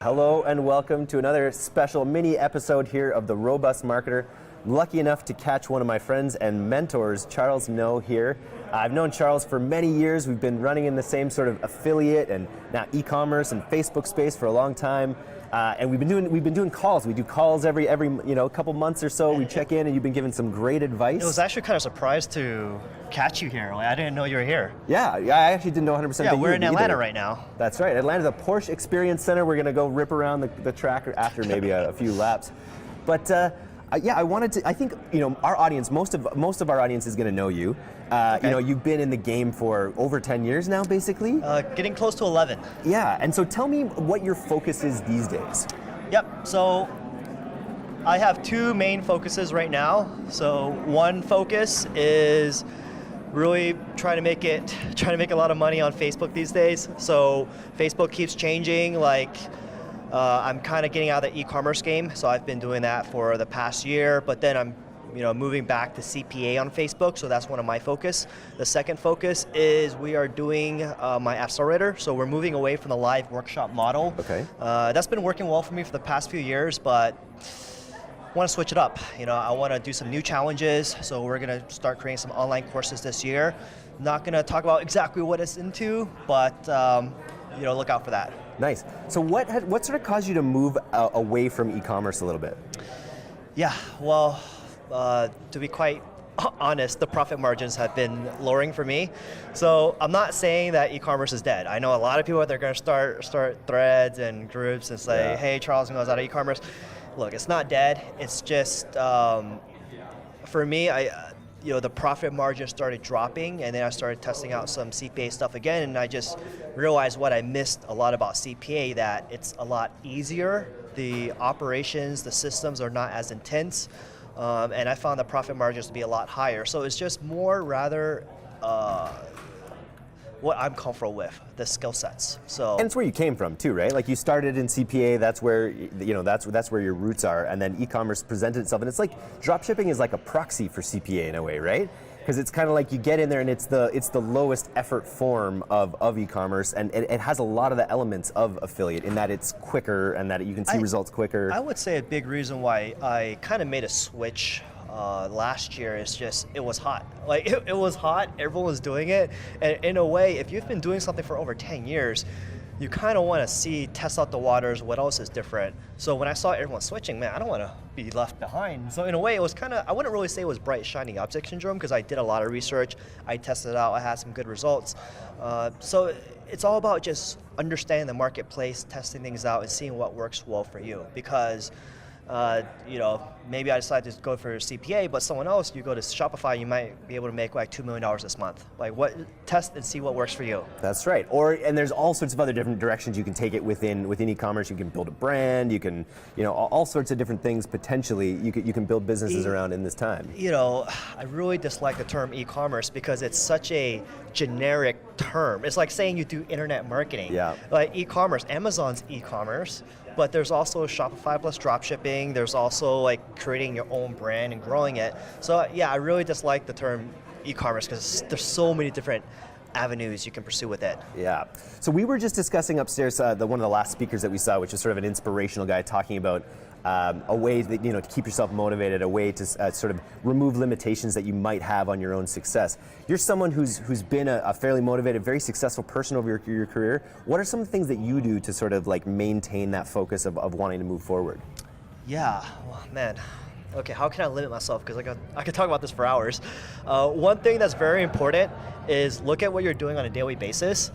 Hello and welcome to another special mini episode here of The Robust Marketer. I'm lucky enough to catch one of my friends and mentors, Charles No, here. I've known Charles for many years. We've been running in the same sort of affiliate and now e-commerce and Facebook space for a long time. And we've been doing calls. We do calls every couple months or so. We check in, and you've been giving some great advice. It was actually kind of surprised to catch you here. Like, I didn't know you were here. Yeah, I actually didn't know 100% that you we're in Atlanta either. right now. That's right, Atlanta, the Porsche Experience Center. We're going to go rip around the track after maybe a few laps. But I wanted to. I think our audience, most of our audience is going to know you. Okay. You've been in the game for over 10 years now, basically. Getting close to 11. Yeah, and so tell me what your focus is these days. Yep. So I have two main focuses right now. So one focus is really trying to make a lot of money on Facebook these days. So Facebook keeps changing. I'm kind of getting out of the e-commerce game, so I've been doing that for the past year, but then I'm moving back to CPA on Facebook, so that's one of my focus. The second focus is we are doing my accelerator, so we're moving away from the live workshop model. Okay. That's been working well for me for the past few years, but I want to switch it up. I want to do some new challenges, so we're going to start creating some online courses this year. Not going to talk about exactly what it's into, but look out for that. Nice. So what sort of caused you to move away from e-commerce a little bit? Yeah, well, to be quite honest, the profit margins have been lowering for me. So I'm not saying that e-commerce is dead. I know a lot of people they're going to start threads and groups and say, hey, Charles goes out of e-commerce. Look, it's not dead. It's just, for me, the profit margin started dropping, and then I started testing out some CPA stuff again, and I just realized what I missed a lot about CPA, that it's a lot easier. The operations, the systems are not as intense, and I found the profit margins to be a lot higher. So it's just more rather what I'm comfortable with, the skill sets. So and it's where you came from too, right? Like you started in CPA, that's where that's where your roots are, and then e-commerce presented itself, and it's like dropshipping is like a proxy for CPA in a way, right? Because it's kind of like you get in there and it's the lowest effort form of e-commerce, and it has a lot of the elements of affiliate in that it's quicker and that you can see results quicker. I would say a big reason why I kind of made a switch last year is just it was hot. Like it was hot, everyone was doing it, and in a way, if you've been doing something for over 10 years, you kind of want to test out the waters, what else is different. So when I saw everyone switching, man, I don't want to be left behind. So in a way, it was kind of, I wouldn't really say it was bright, shiny object syndrome, because I did a lot of research, I tested it out, I had some good results. So it's all about just understanding the marketplace, testing things out, and seeing what works well for you. Because maybe I decided to go for CPA, but someone else, you go to Shopify, you might be able to make like $2 million this month. Test and see what works for you. That's right. And there's all sorts of other different directions you can take it within e-commerce. You can build a brand, you can, all sorts of different things potentially you can build businesses around in this time. I really dislike the term e-commerce because it's such a generic term. It's like saying you do internet marketing. Yeah. Like e-commerce, Amazon's e-commerce, but there's also Shopify plus dropshipping. There's also like creating your own brand and growing it. So yeah, I really dislike the term e-commerce because there's so many different avenues you can pursue with it. Yeah. So we were just discussing upstairs one of the last speakers that we saw, which is sort of an inspirational guy talking about a way that, to keep yourself motivated, a way to sort of remove limitations that you might have on your own success. You're someone who's been a fairly motivated, very successful person over your career. What are some of the things that you do to sort of like maintain that focus of wanting to move forward? Yeah, well, man. Okay, how can I limit myself? Because I could talk about this for hours. One thing that's very important is look at what you're doing on a daily basis.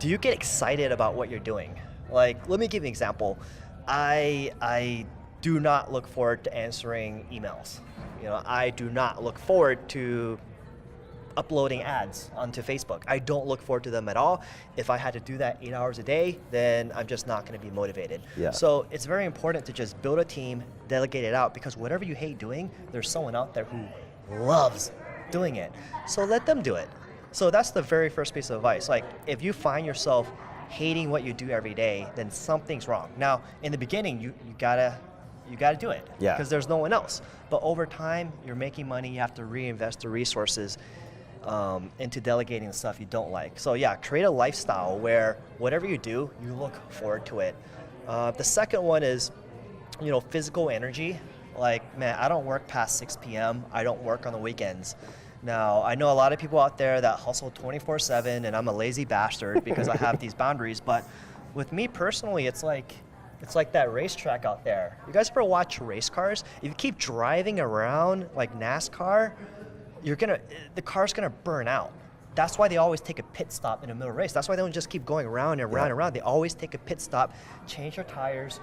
Do you get excited about what you're doing? Like, let me give you an example. I do not look forward to answering emails. I do not look forward to uploading ads onto Facebook. I don't look forward to them at all. If I had to do that 8 hours a day, then I'm just not going to be motivated. Yeah. So it's very important to just build a team, delegate it out, because whatever you hate doing, there's someone out there who loves doing it. So let them do it. So that's the very first piece of advice. Like, if you find yourself hating what you do every day, then something's wrong. Now, in the beginning, you gotta do it, because there's no one else. But over time, you're making money, you have to reinvest the resources into delegating the stuff you don't like. So yeah, create a lifestyle where whatever you do, you look forward to it. The second one is, physical energy. Like, man, I don't work past 6 p.m. I don't work on the weekends. Now, I know a lot of people out there that hustle 24/7, and I'm a lazy bastard because I have these boundaries. But with me personally, it's like that racetrack out there. You guys ever watch race cars? If you keep driving around like NASCAR, the car's gonna burn out. That's why they always take a pit stop in the middle of the race. That's why they don't just keep going around and around and around. They always take a pit stop, change their tires,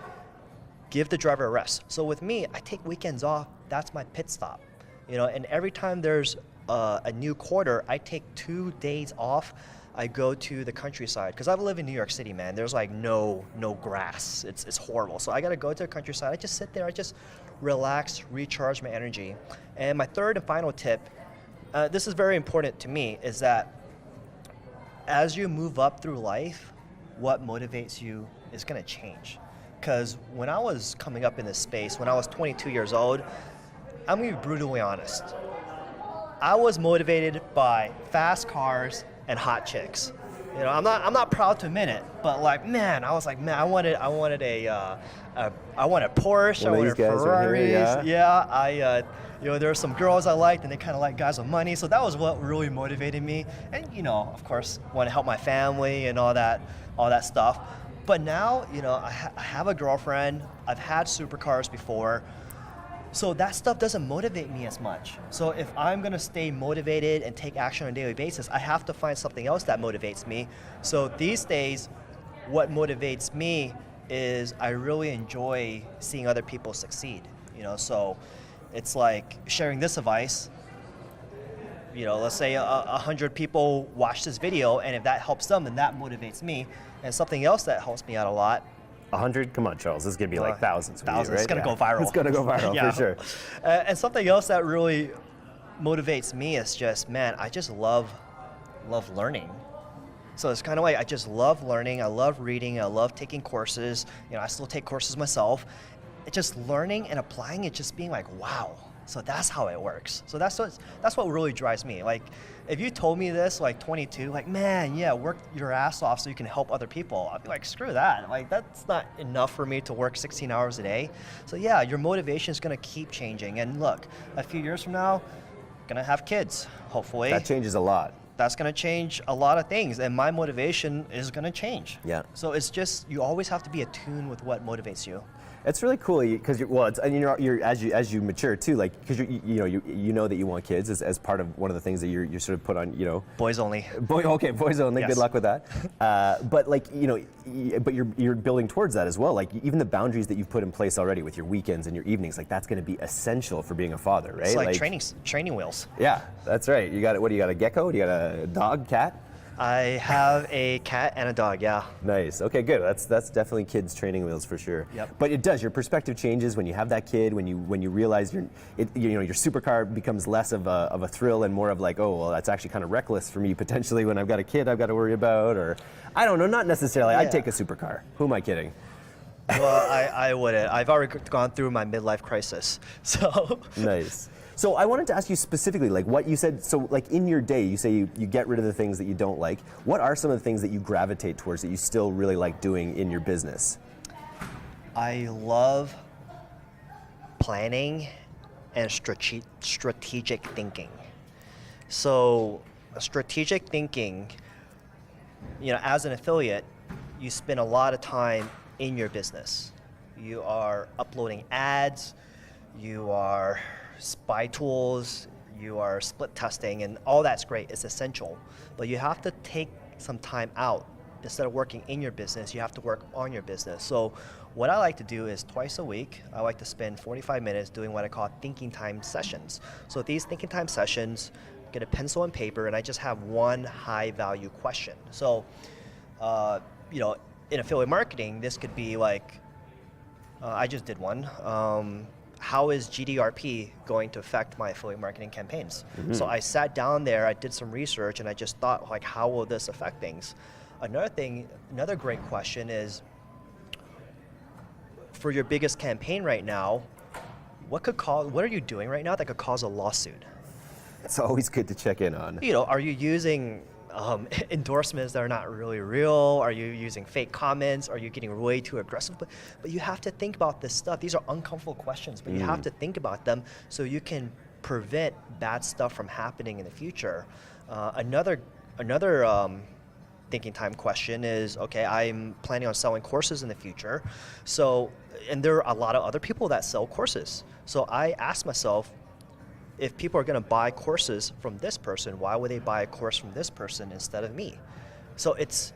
give the driver a rest. So with me, I take weekends off. That's my pit stop. And every time there's a new quarter, I take 2 days off. I go to the countryside because I live in New York City, man. There's like no grass. It's horrible. So I got to go to the countryside. I just sit there. I just relax, recharge my energy. And my third and final tip, this is very important to me, is that as you move up through life, what motivates you is going to change. Because when I was coming up in this space, when I was 22 years old, I'm going to be brutally honest. I was motivated by fast cars and hot chicks. I'm not proud to admit it, but I was like, man, I wanted a Porsche, I wanted Ferraris. Yeah, there were some girls I liked, and they kind of like guys with money, so that was what really motivated me. And of course, want to help my family and all that stuff. But now, I have a girlfriend. I've had supercars before. So that stuff doesn't motivate me as much. So if I'm gonna stay motivated and take action on a daily basis, I have to find something else that motivates me. So these days, what motivates me is I really enjoy seeing other people succeed. So it's like sharing this advice. Let's say 100 people watch this video, and if that helps them, then that motivates me. And something else that helps me out a lot. 100? Come on, Charles. This is going to be like thousands. Thousands. You, right? It's going to go viral. It's going to go viral, for sure. And something else that really motivates me is just, man, I just love learning. So it's kind of like I just love learning. I love reading. I love taking courses. I still take courses myself. It's just learning and applying it, just being like, wow. So that's how it works. So that's what really drives me. Like, if you told me this, like 22, like, man, yeah, work your ass off so you can help other people, I'd be like, screw that. Like, that's not enough for me to work 16 hours a day. So yeah, your motivation is gonna keep changing. And look, a few years from now, gonna have kids, hopefully. That changes a lot. That's gonna change a lot of things, and my motivation is gonna change. Yeah. So it's just, you always have to be attuned with what motivates you. It's really cool because you're as you mature too, like because you know that you want kids as part of one of the things that you're sort of put on, Boys only. Boys only. Yes. Good luck with that. But but you're building towards that as well. Like even the boundaries that you've put in place already with your weekends and your evenings, like that's going to be essential for being a father, right? It's like training wheels. Yeah, that's right. You got what? Do you got a gecko? Do you got a dog, cat? I have a cat and a dog, yeah. Nice. Okay, good. That's definitely kids' training wheels for sure. Yep. But it does. Your perspective changes when you have that kid. When you realize your supercar becomes less of a thrill and more of like, oh well, that's actually kind of reckless for me potentially when I've got a kid I've got to worry about, or I don't know, not necessarily. Yeah. I'd take a supercar. Who am I kidding? Well, I wouldn't. I've already gone through my midlife crisis. So. Nice. So I wanted to ask you specifically, like what you said, so like in your day, you say you get rid of the things that you don't like. What are some of the things that you gravitate towards that you still really like doing in your business? I love planning and strategic thinking. So strategic thinking, as an affiliate, you spend a lot of time in your business. You are uploading ads, you are spy tools, you are split testing, and all that's great. It's essential. But you have to take some time out. Instead of working in your business, you have to work on your business. So what I like to do is twice a week, I like to spend 45 minutes doing what I call thinking time sessions. So these thinking time sessions, get a pencil and paper, and I just have one high value question. So, in affiliate marketing, this could be like, I just did one. How is GDRP going to affect my affiliate marketing campaigns? Mm-hmm. So I sat down there, I did some research, and I just thought, like, how will this affect things? Another great question is, for your biggest campaign right now, what are you doing right now that could cause a lawsuit? It's always good to check in on. Are you using endorsements that are not really real? Are you using fake comments? Are you getting way too aggressive? But you have to think about this stuff. These are uncomfortable questions, but you have to think about them so you can prevent bad stuff from happening in the future. Another thinking time question is, okay, I'm planning on selling courses in the future. So, and there are a lot of other people that sell courses. So I ask myself, if people are going to buy courses from this person, why would they buy a course from this person instead of me? So it's,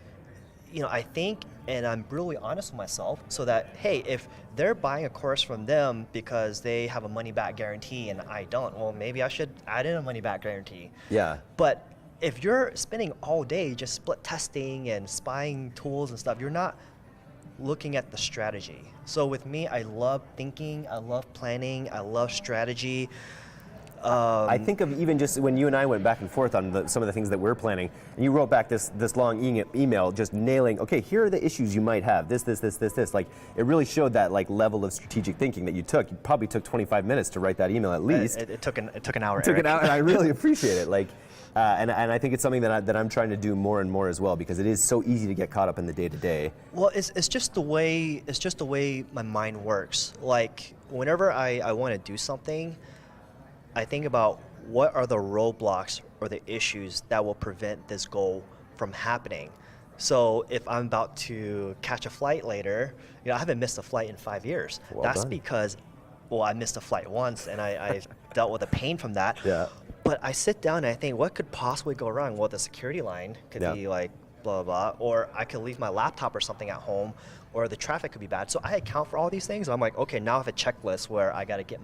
I think, and I'm really honest with myself, so that, hey, if they're buying a course from them because they have a money back guarantee and I don't, well, maybe I should add in a money back guarantee. Yeah. But if you're spending all day just split testing and spying tools and stuff, you're not looking at the strategy. So with me, I love thinking, I love planning, I love strategy. I think of even just when you and I went back and forth on some of the things that we're planning, and you wrote back this long email just nailing, okay, here are the issues you might have, this. Like, it really showed that like level of strategic thinking that you took. You probably took 25 minutes to write that email at least. It took an hour. It took an hour, and I really appreciate it. Like, and I think it's something that I'm trying to do more and more as well, because it is so easy to get caught up in the day-to-day. Well, it's just the way my mind works. Like, whenever I want to do something, I think about what are the roadblocks or the issues that will prevent this goal from happening. So if I'm about to catch a flight later, I haven't missed a flight in 5 years. Well That's done. because, I missed a flight once and I dealt with the pain from that. Yeah. But I sit down and I think, what could possibly go wrong? Well, the security line could be like blah, blah, blah, or I could leave my laptop or something at home, or the traffic could be bad. So I account for all these things. I'm like, okay, now I have a checklist where I got to get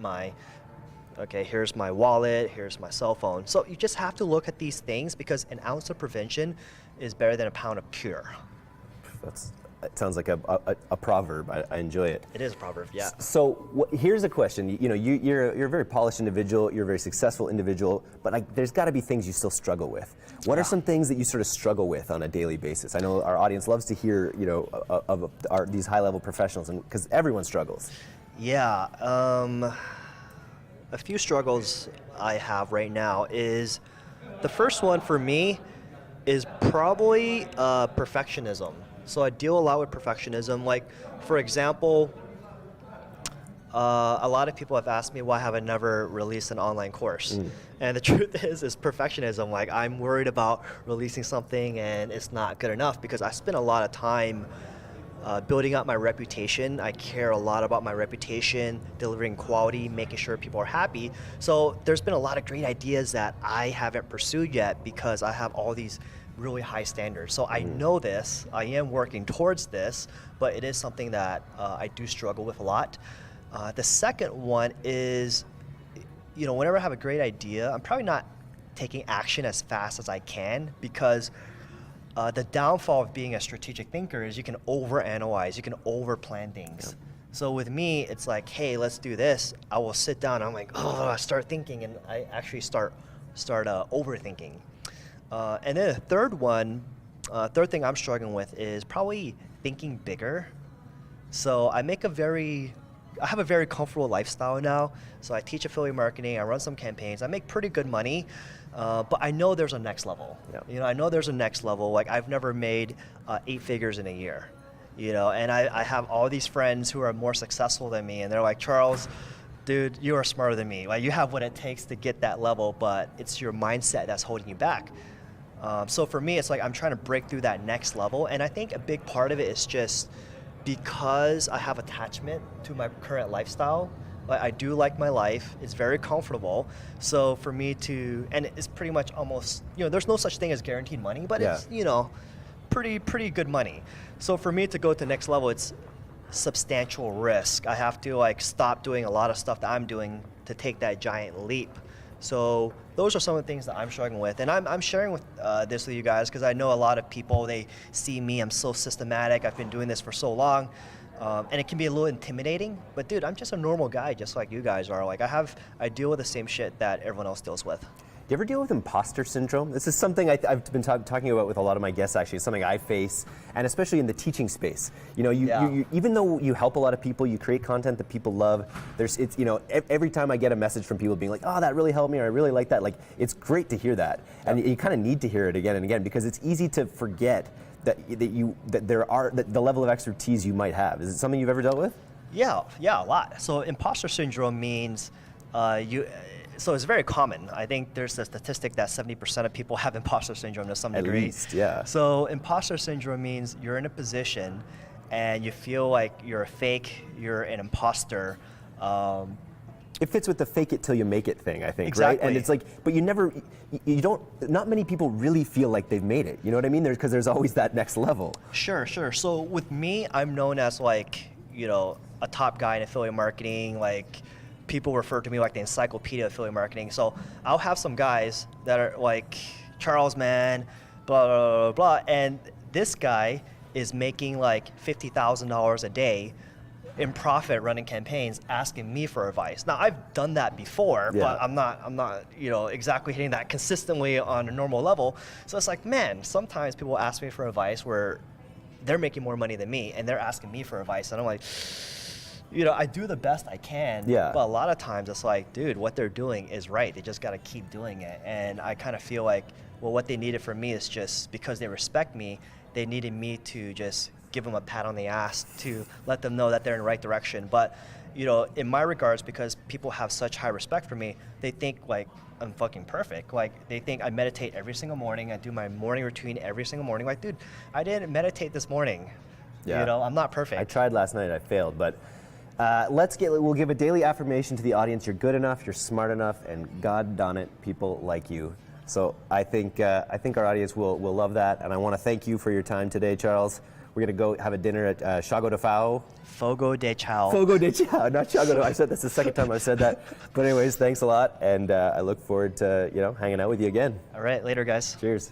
okay, here's my wallet, here's my cell phone. So you just have to look at these things, because an ounce of prevention is better than a pound of cure. It sounds like a proverb. I enjoy it. It is a proverb, yeah. So here's a question. You're a very polished individual. You're a very successful individual, but there's got to be things you still struggle with. What are some things that you sort of struggle with on a daily basis? I know our audience loves to hear, of these high-level professionals, and because everyone struggles. Yeah. A few struggles I have right now is, the first one for me is probably perfectionism. So I deal a lot with perfectionism. Like, for example, a lot of people have asked me why have I never released an online course. And the truth is perfectionism. Like, I'm worried about releasing something and it's not good enough, because I spend a lot of time building up my reputation. I care a lot about my reputation, delivering quality, making sure people are happy. So there's been a lot of great ideas that I haven't pursued yet because I have all these really high standards. So I know this, I am working towards this, but it is something that I do struggle with a lot. The second one is, whenever I have a great idea, I'm probably not taking action as fast as I can, because the downfall of being a strategic thinker is you can overanalyze, you can overplan things. Yep. So with me, it's like, hey, let's do this. I will sit down, I'm like, I start thinking, and I actually start overthinking. And then the third thing I'm struggling with is probably thinking bigger. So I have a very comfortable lifestyle now. So I teach affiliate marketing, I run some campaigns, I make pretty good money, but I know there's a next level. Yep. I know there's a next level. Like, I've never made 8 figures in a year, and I have all these friends who are more successful than me, and they're like, Charles, dude, you are smarter than me. Like, you have what it takes to get that level, but it's your mindset that's holding you back. So for me, it's like I'm trying to break through that next level, and I think a big part of it is just because I have attachment to my current lifestyle. Like, I do like my life, it's very comfortable. So for me and it's pretty much almost, there's no such thing as guaranteed money, but it's, pretty good money. So for me to go to the next level, it's substantial risk. I have to stop doing a lot of stuff that I'm doing to take that giant leap. So those are some of the things that I'm struggling with, and I'm sharing with this with you guys because I know a lot of people, they see me, I'm so systematic, I've been doing this for so long, and it can be a little intimidating, but dude, I'm just a normal guy just like you guys are. Like, I deal with the same shit that everyone else deals with. you ever deal with imposter syndrome? This is something I've been talking about with a lot of my guests, actually. It's something I face, and especially in the teaching space. You know, you even though you help a lot of people, you create content that people love, every time I get a message from people being like, oh, that really helped me, or I really like that, like, it's great to hear that. And you kind of need to hear it again and again, because it's easy to forget that the level of expertise you might have. Is it something you've ever dealt with? Yeah, a lot. So imposter syndrome means so it's very common. I think there's a statistic that 70% of people have imposter syndrome to some degree. At least, yeah. So imposter syndrome means you're in a position and you feel like you're a fake, you're an imposter. It fits with the fake it till you make it thing, I think, exactly. right? And it's like, but not many people really feel like they've made it. You know what I mean? Because there's always that next level. Sure. So with me, I'm known as like, a top guy in affiliate marketing. Like, people refer to me like the encyclopedia of affiliate marketing. So I'll have some guys that are like, Charles, man, blah, blah, blah, blah. And this guy is making like $50,000 a day in profit running campaigns, asking me for advice. Now, I've done that before, but I'm not exactly hitting that consistently on a normal level. So it's like, man, sometimes people ask me for advice where they're making more money than me and they're asking me for advice. And I'm like, I do the best I can, but a lot of times it's like, dude, what they're doing is right. They just got to keep doing it. And I kind of feel like, well, what they needed from me is just because they respect me, they needed me to just give them a pat on the ass to let them know that they're in the right direction. But, in my regards, because people have such high respect for me, they think like I'm fucking perfect. Like, they think I meditate every single morning. I do my morning routine every single morning. Like, dude, I didn't meditate this morning. I'm not perfect. I tried last night, I failed, but we'll give a daily affirmation to the audience. You're good enough, you're smart enough, and God darn it, people like you. So I think our audience will love that, and I want to thank you for your time today, Charles. We're going to go have a dinner at Chago de Fao. Fogo de Chao. Fogo de Chao, not Chago de. I said that's the second time I've said that. But anyways, thanks a lot, and I look forward to hanging out with you again. All right, later, guys. Cheers.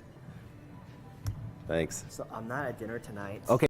Thanks. So I'm not at dinner tonight. Okay.